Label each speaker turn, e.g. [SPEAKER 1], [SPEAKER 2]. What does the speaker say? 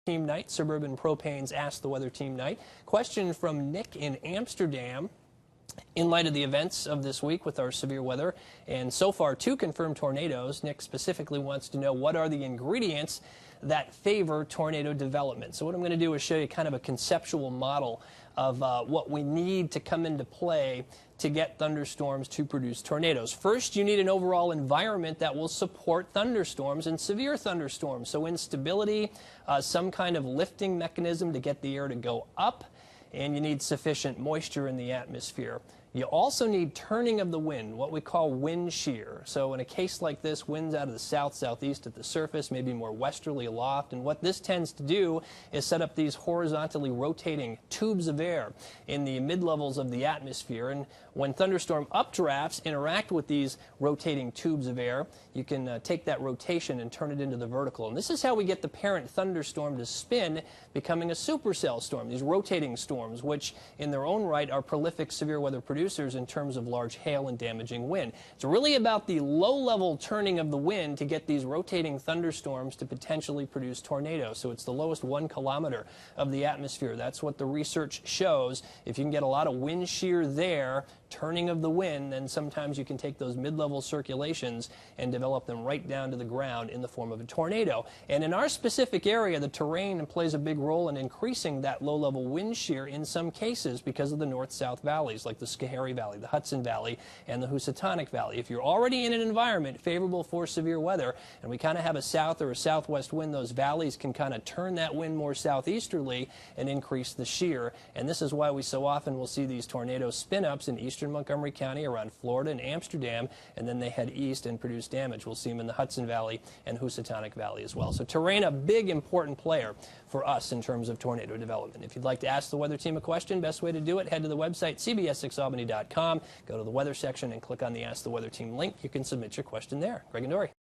[SPEAKER 1] Team Night, Suburban Propane's Ask the Weather Team Night. Question from Nick in Amsterdam. In light of the events of this week with our severe weather, and so far 2 confirmed tornadoes, Nick specifically wants to know what are the ingredients that favor tornado development. So what I'm going to do is show you kind of a conceptual model of what we need to come into play to get thunderstorms to produce tornadoes. First, you need an overall environment that will support thunderstorms and severe thunderstorms. So instability, some kind of lifting mechanism to get the air to go up, and you need sufficient moisture in the atmosphere. You also need turning of the wind, what we call wind shear. So in a case like this, winds out of the south-southeast at the surface, maybe more westerly aloft, and what this tends to do is set up these horizontally rotating tubes of air in the mid-levels of the atmosphere. And when thunderstorm updrafts interact with these rotating tubes of air, you can take that rotation and turn it into the vertical. And this is how we get the parent thunderstorm to spin, becoming a supercell storm, these rotating storms, which in their own right are prolific severe weather producers in terms of large hail and damaging wind. It's really about the low-level turning of the wind to get these rotating thunderstorms to potentially produce tornadoes. So it's the lowest 1 kilometer of the atmosphere. That's what the research shows. If you can get a lot of wind shear there, turning of the wind, then sometimes you can take those mid-level circulations and develop them right down to the ground in the form of a tornado. And in our specific area, the terrain plays a big role in increasing that low-level wind shear in some cases because of the north-south valleys like the Schoharie Valley, the Hudson Valley, and the Housatonic Valley. If you're already in an environment favorable for severe weather, and we kind of have a south or a southwest wind, those valleys can kind of turn that wind more southeasterly and increase the shear. And this is why we so often will see these tornado spin-ups in eastern Montgomery County around Florida and Amsterdam, and then they head east and produce damage. We'll see them in the Hudson Valley and Housatonic Valley as well. So terrain, a big important player for us in terms of tornado development. If you'd like to ask the weather team a question, best way to do it, head to the website cbs6albany.com, go to the weather section and click on the Ask the Weather Team link. You can submit your question there. Greg and Dory.